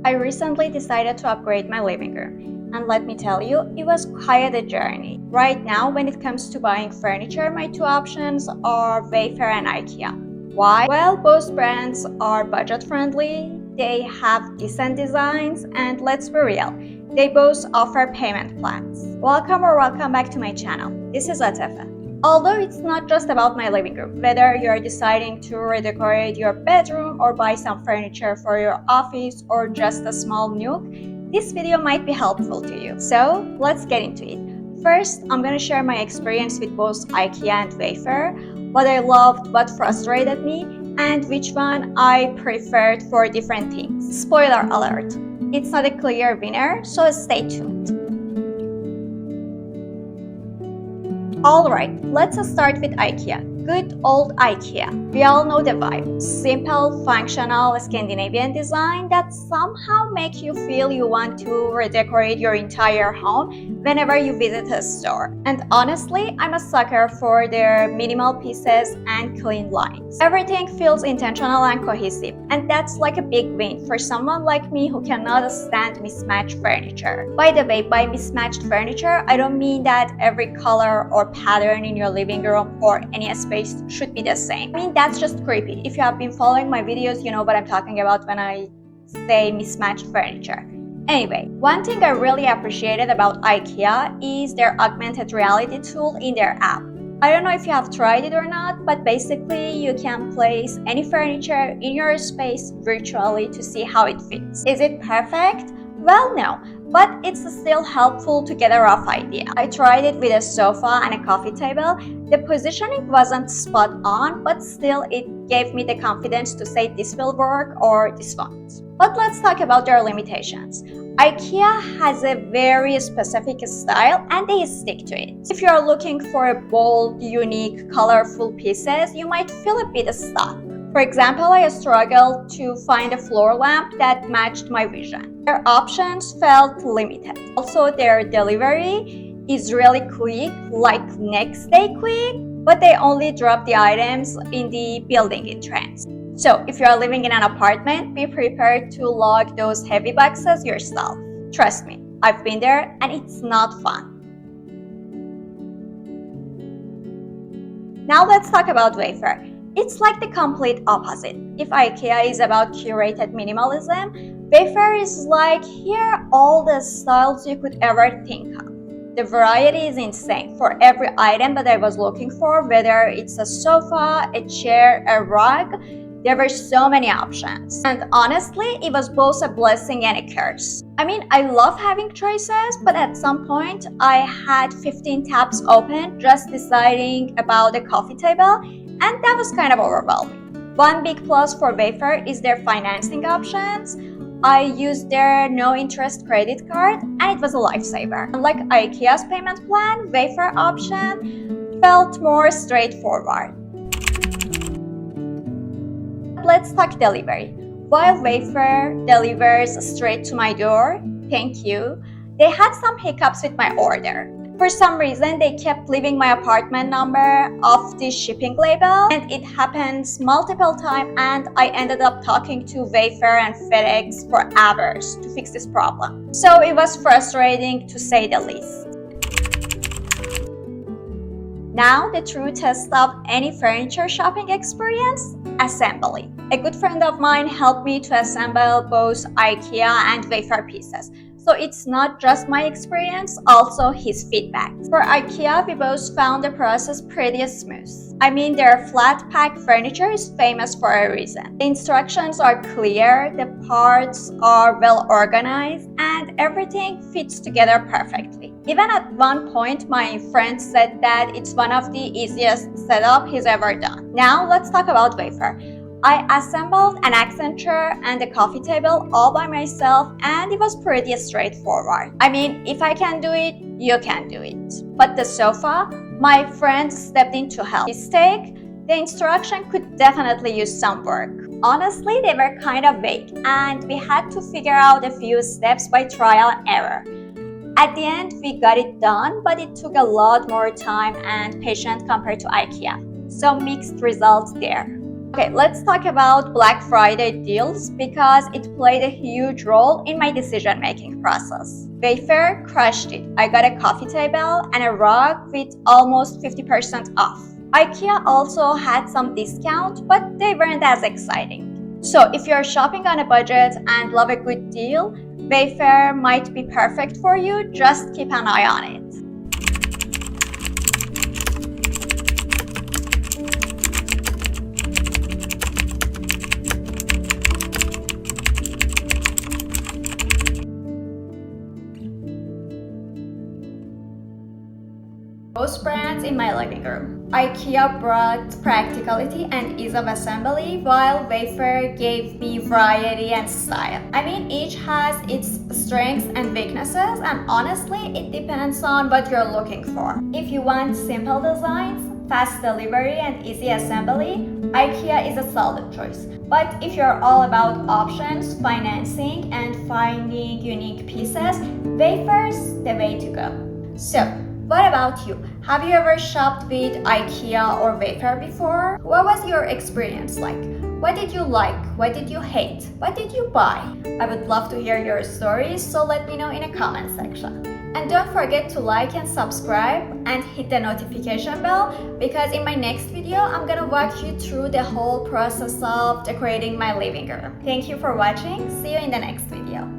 I recently decided to upgrade my living room, and let me tell you, it was quite a journey. Right now, when it comes to buying furniture, my two options are Wayfair and IKEA. Why? Well, both brands are budget friendly, they have decent designs, and let's be real, they both offer payment plans. Welcome back to my channel. This is Atefe. Although it's not just about my living room, whether you're deciding to redecorate your bedroom or buy some furniture for your office or just a small nook, this video might be helpful to you. So let's get into it. First, I'm gonna share my experience with both IKEA and Wayfair, what I loved, what frustrated me, and which one I preferred for different things. Spoiler alert, it's not a clear winner, so stay tuned. Alright, let's start with IKEA. Good old IKEA. We all know the vibe. Simple, functional, Scandinavian design that somehow make you feel you want to redecorate your entire home whenever you visit a store. And honestly, I'm a sucker for their minimal pieces and clean lines. Everything feels intentional and cohesive, and that's like a big win for someone like me who cannot stand mismatched furniture. By the way, by mismatched furniture, I don't mean that every color or pattern in your living room or any space should be the same. I mean, that's just creepy. If you have been following my videos, you know what I'm talking about when I say mismatched furniture. Anyway, one thing I really appreciated about IKEA is their augmented reality tool in their app. I don't know if you have tried it or not, but basically you can place any furniture in your space virtually to see how it fits. Is it perfect? Well, no, but it's still helpful to get a rough idea. I tried it with a sofa and a coffee table. The positioning wasn't spot on, but still it gave me the confidence to say this will work or this won't. But let's talk about their limitations. IKEA has a very specific style and they stick to it. If you're looking for bold, unique, colorful pieces, you might feel a bit stuck. For example, I struggled to find a floor lamp that matched my vision. Their options felt limited. Also, their delivery is really quick, like next day quick, but they only drop the items in the building entrance. So if you are living in an apartment, be prepared to lug those heavy boxes yourself. Trust me, I've been there and it's not fun. Now let's talk about Wayfair. It's like the complete opposite. If IKEA is about curated minimalism, Wayfair is like, here are all the styles you could ever think of. The variety is insane. For every item that I was looking for, whether it's a sofa, a chair, a rug, there were so many options. And honestly, it was both a blessing and a curse. I mean, I love having choices, but at some point, I had 15 tabs open just deciding about the coffee table, and that was kind of overwhelming. One big plus for Wayfair is their financing options. I used their no-interest credit card, and it was a lifesaver. Unlike IKEA's payment plan, Wayfair option felt more straightforward. Let's talk delivery. While Wayfair delivers straight to my door, thank you, they had some hiccups with my order. For some reason, they kept leaving my apartment number off the shipping label, and it happens multiple times, and I ended up talking to Wayfair and FedEx for hours to fix this problem. So it was frustrating to say the least. Now, the true test of any furniture shopping experience, assembly. A good friend of mine helped me to assemble both IKEA and Wayfair pieces. So it's not just my experience, also his feedback. For IKEA, we both found the process pretty smooth. I mean, their flat pack furniture is famous for a reason. The instructions are clear, the parts are well organized, and everything fits together perfectly. Even at one point, my friend said that it's one of the easiest setup he's ever done. Now, let's talk about Wayfair. I assembled an accent chair and a coffee table all by myself, and it was pretty straightforward. I mean, if I can do it, you can do it. But the sofa, my friend stepped in to help. Mistake, the instruction could definitely use some work. Honestly, they were kind of vague, and we had to figure out a few steps by trial and error. At the end, we got it done, but it took a lot more time and patience compared to IKEA. So mixed results there. Okay, let's talk about Black Friday deals because it played a huge role in my decision-making process. Wayfair crushed it. I got a coffee table and a rug with almost 50% off. IKEA also had some discount, but they weren't as exciting. So if you're shopping on a budget and love a good deal, Wayfair might be perfect for you. Just keep an eye on it. Both brands in my living room. IKEA brought practicality and ease of assembly, while Wayfair gave me variety and style. I mean, each has its strengths and weaknesses, and honestly, it depends on what you're looking for. If you want simple designs, fast delivery, and easy assembly, IKEA is a solid choice. But if you're all about options, financing, and finding unique pieces, Wayfair's the way to go. So, what about you? Have you ever shopped with IKEA or Wayfair before? What was your experience like? What did you like? What did you hate? What did you buy? I would love to hear your stories, so let me know in a comment section. And don't forget to like and subscribe and hit the notification bell because in my next video, I'm gonna walk you through the whole process of decorating my living room. Thank you for watching. See you in the next video.